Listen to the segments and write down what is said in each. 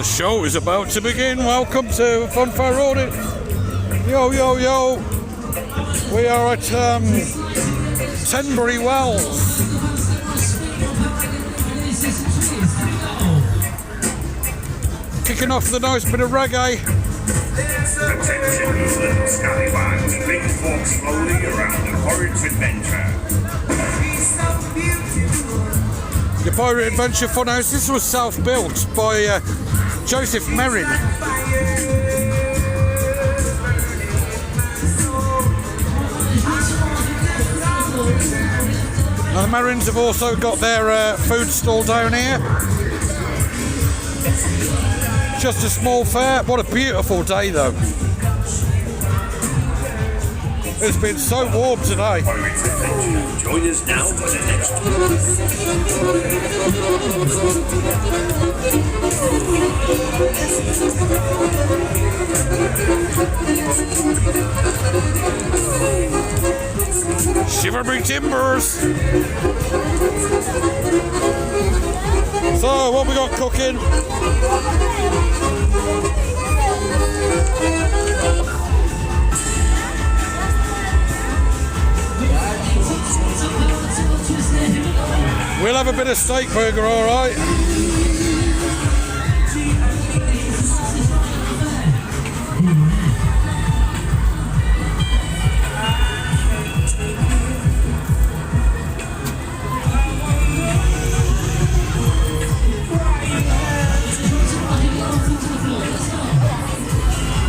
The show is about to begin. Welcome to Funfair Audit. Yo, yo, yo. We are at Tenbury Wells. Kicking off the nice bit of reggae. Attention, little scallywags. Please walk slowly around the Pirate Adventure. The Pirate Adventure Funhouse. This was self-built by Joseph and Merrin. Now the Merrins have also got their food stall down here. Just a small fair. What a beautiful day though. It's been so warm today. Join us now for the next Shiver me timbers. So what we got cooking? We'll have a bit of steak burger, all right.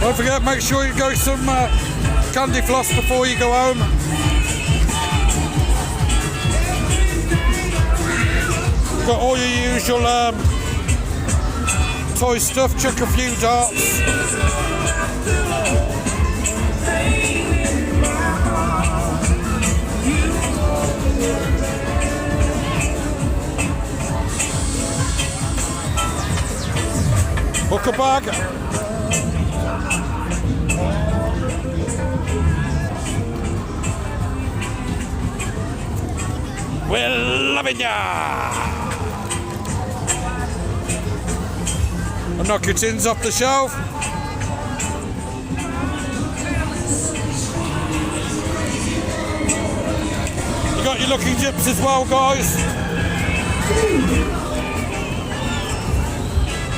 Don't forget, make sure you go some candy floss before you go home. Got all your usual toy stuff, chuck a few darts. Hook a bag. We're loving ya! And knock your tins off the shelf. You got your lucky dips as well, guys.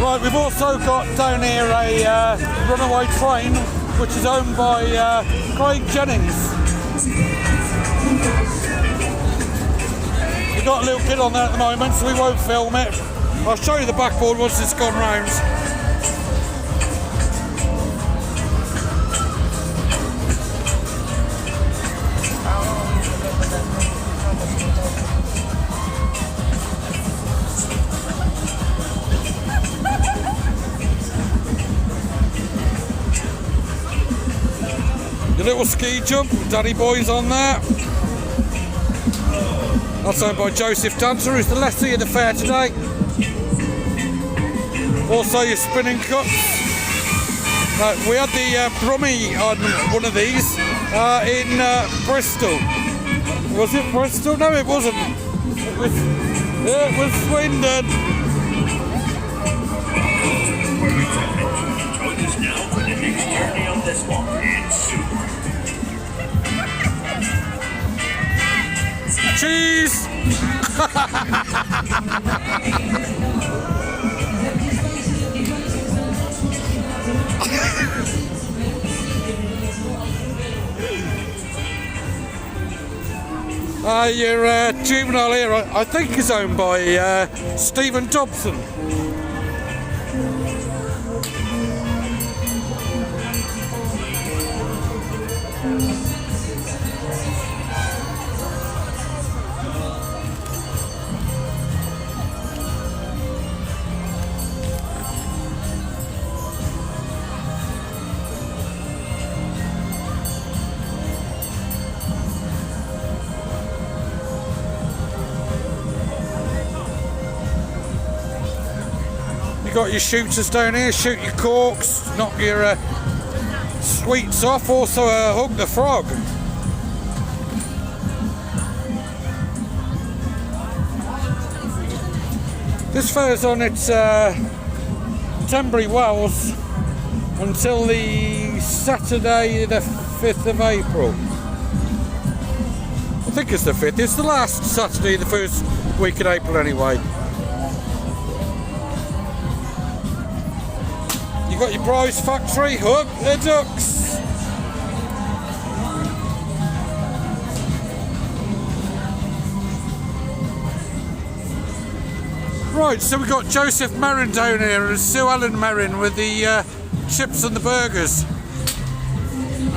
Right, we've also got down here a runaway train, which is owned by Jennings. We've got a little kid on there at the moment, so we won't film it. I'll show you the backboard once it's gone round. The little ski jump, Daddy Boy's on there. That's owned by Joseph Danter, who's the lessee of the fair today. Also your spinning cups. We had the Brummie on one of these in Bristol. Was it Bristol? No, it wasn't. It was Swindon. Join us now for the next journey on this one. It's super. Cheese! Your juvenile here, I think, is owned by Stephen Dobson. Got your shooters down here, shoot your corks, knock your sweets off, also hook the frog. This fair's on its 10th Tenbury Wells until the Saturday the 5th of April. I think it's the 5th. It's the last Saturday, the first week in April anyway. You got your prize factory, hook the ducks. Right, so we've got Joseph Merrin down here and Sue Ellen Merrin with the chips and the burgers.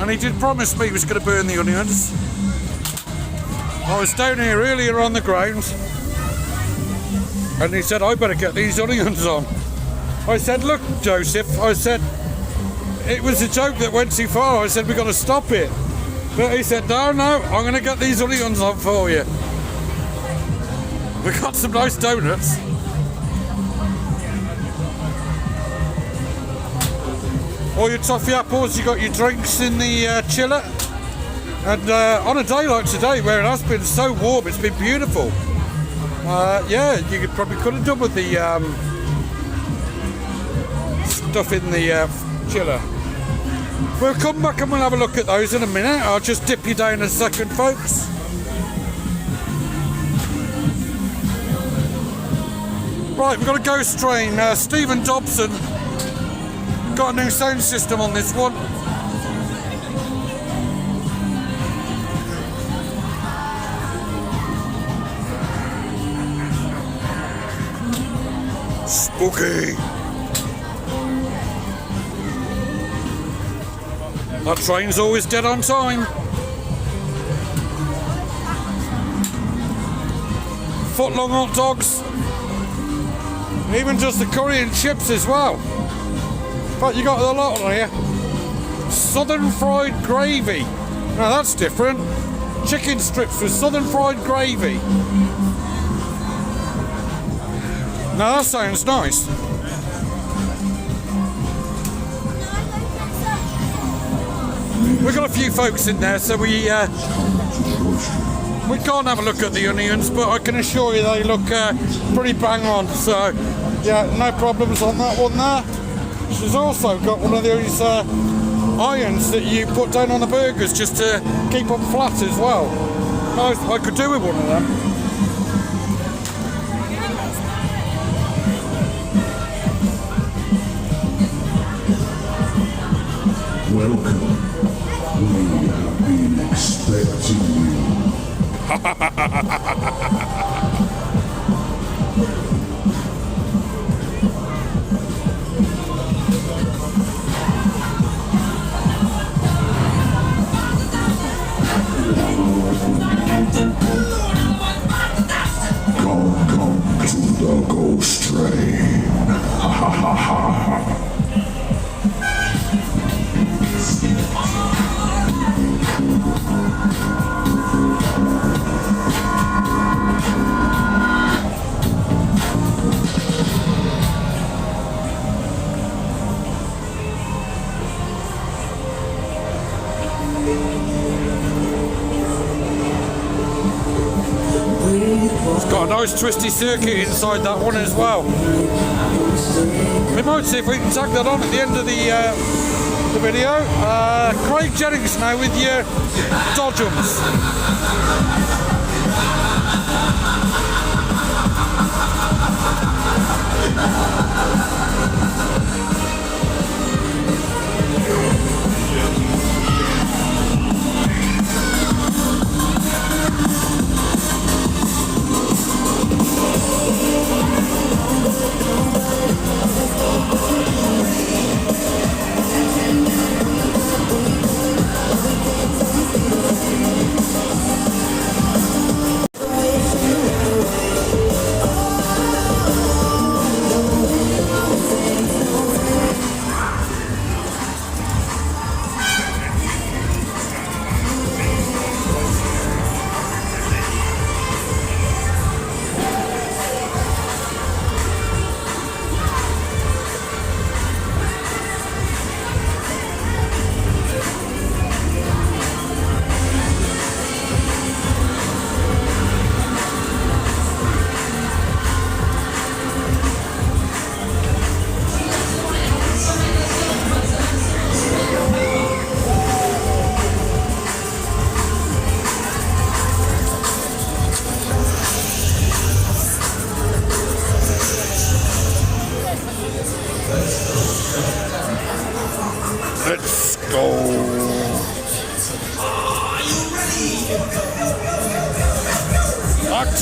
And he did promise me he was going to burn the onions. I was down here earlier on the ground and he said, I better get these onions on. I said, look, Joseph, I said, it was a joke that went too far. I said, we've got to stop it. But he said, no, I'm going to get these onions on for you. We got some nice donuts. All your toffee apples, you got your drinks in the chiller. And on a day like today, where it has been so warm, it's been beautiful. Yeah, you probably could have done with the stuff in the chiller. We'll come back and we'll have a look at those in a minute. I'll just dip you down a second, folks. Right, we've got a ghost train. Stephen Dobson got a new sound system on this one. Spooky. That train's always dead on time. Foot-long hot dogs. Even just the curry and chips as well. But you got a lot on here. Southern fried gravy. Now that's different. Chicken strips with southern fried gravy. Now that sounds nice. We've got a few folks in there, so we can't have a look at the onions, but I can assure you they look pretty bang on. So yeah, no problems on that one there. She's also got one of those irons that you put down on the burgers just to keep them flat as well. I could do with one of them. Welcome. We have been expecting you. Come to the ghost train. Ha ha ha ha. It's got a nice twisty circuit inside that one as well. We might see if we can tag that on at the end of the video. Craig Jennings now with your dodgems.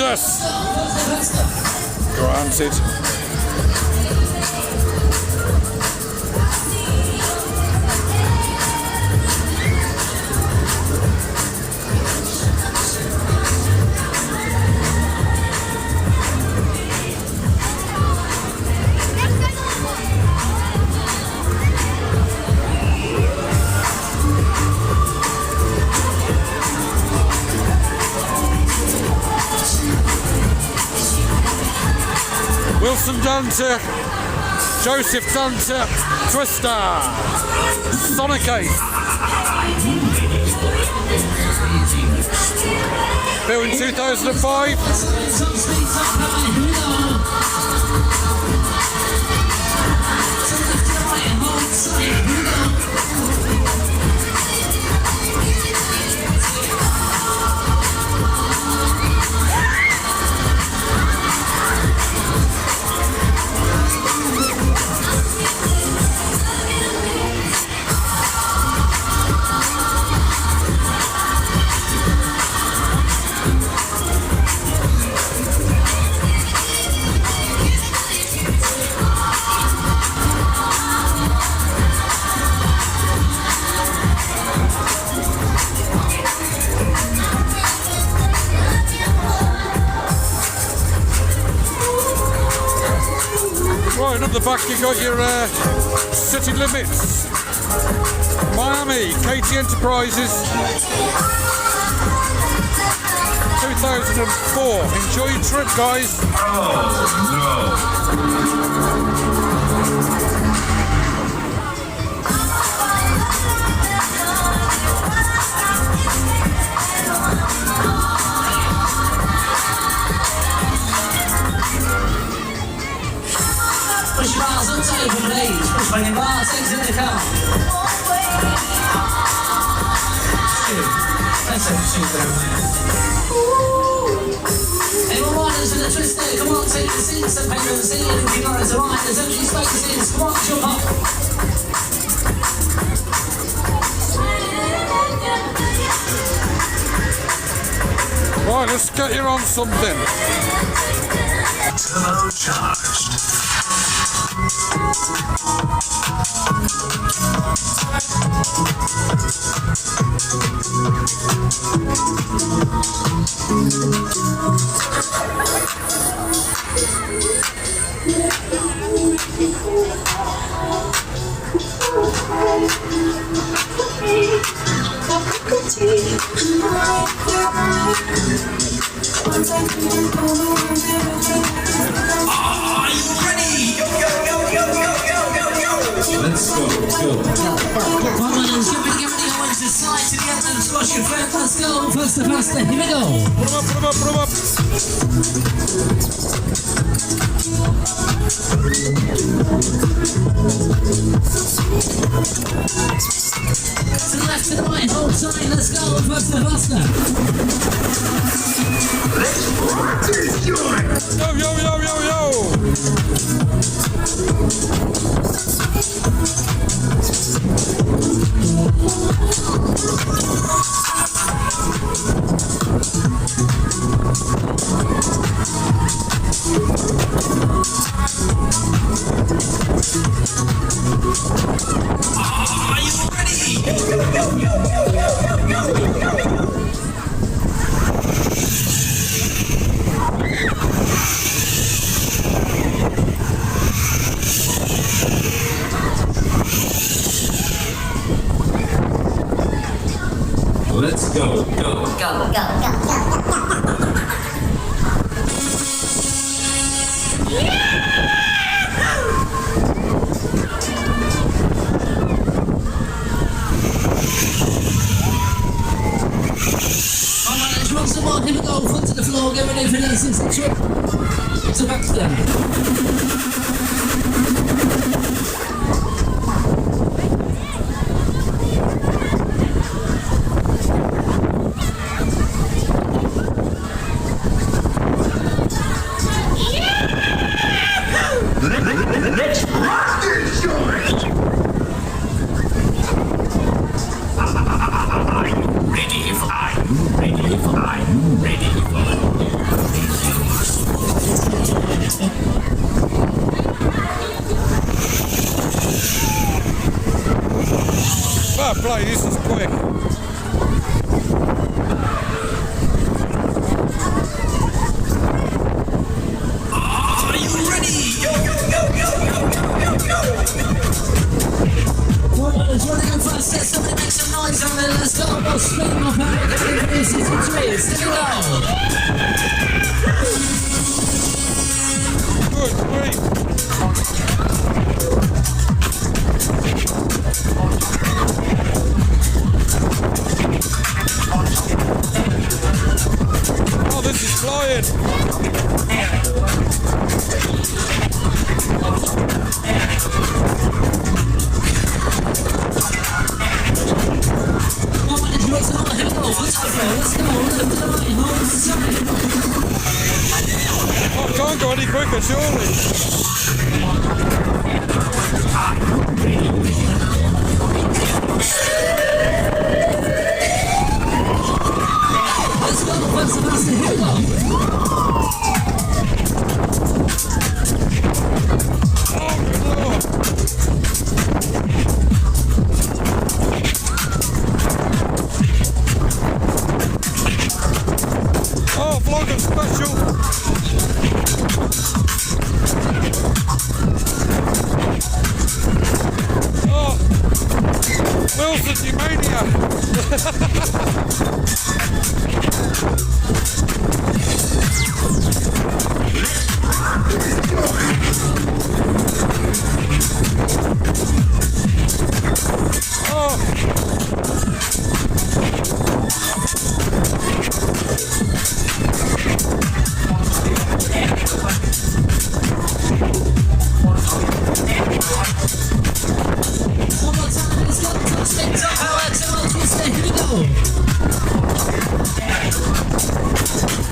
Jesus! Granted. Wilson Danter, Joseph Danter, Twister, Sonic Ace. Built in 2005. Right, up the back you got your city limits. Miami, KT Enterprises. 2004. Enjoy your trip, guys. Push bars on table, please. Push banging bars, exit the car. Let's have a shoot there, man. Anyone riders with a twister, come on, take the seats, and pay the seat, and if you're not as a ride, there's empty spaces, come on, jump up. Right, let's get you on something. Turbocharged. Are you ready? Yo, yo, yo, yo, yo, yo, yo, yo. Let's go. Come on, let's get ready, I want you to slide to the end and squash your friend. Let's go, faster, faster, here we go. Put 'em up, put 'em up, put 'em up. To the left, to the right, hold tight, let's go, faster, faster. Let's rock this joint. Yo, yo, yo, yo, yo. Are you ready? Yo, yo, yo, yo, yo, yo, yo, yo, yo. Let's go. Alright, let's run some more, here we go, foot to the floor, get ready for this, it's the trip to Baxter. Let's rock this joint. Are you ready for? Are you ready for? Are you ready for? play. This is quick. Are you ready? Yo, yo, yo, yo, yo, yo, yo, yo. Come on, let's run it fast. Let somebody make some noise on there. Let's go. We'll spin them up out of the faces and trees. Stick it on. Good grief. Oh, this is flying. Oh, can't go any quicker, surely. Let's go, Sebastian, here we go. Oh, good Lord. Oh, vlogger special. Oh, Wilson, you maniac.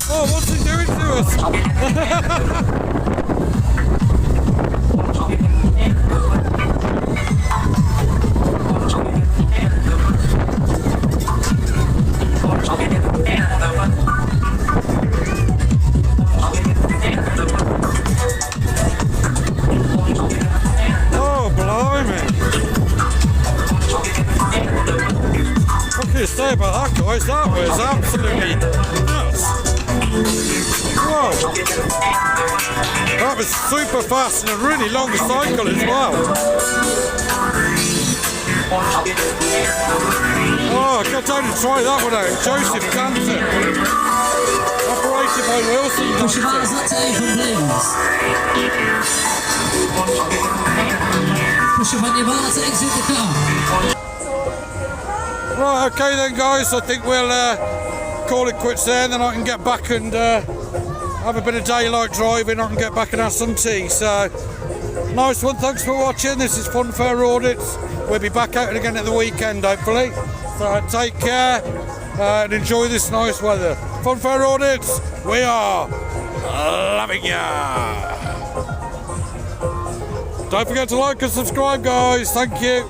Oh, what's he doing to us? Oh, blimey. What can you say about that, guys? That was absolutely nuts. Whoa. That was super fast and a really long cycle as well. Oh, I got time to try that one out. Joseph Danter. Operated by Wilson Push your Danter. hands up to Ethan, please. Push up on your bar to exit the car. Right, okay then guys, I think we'll call it quits there, and then I can get back and have a bit of daylight driving. I can get back and have some tea. So, nice one, thanks for watching. This is Funfair Audits. We'll be back out again at the weekend, hopefully. So take care and enjoy this nice weather. Funfair Audits, we are loving ya. Don't forget to like and subscribe, guys. Thank you.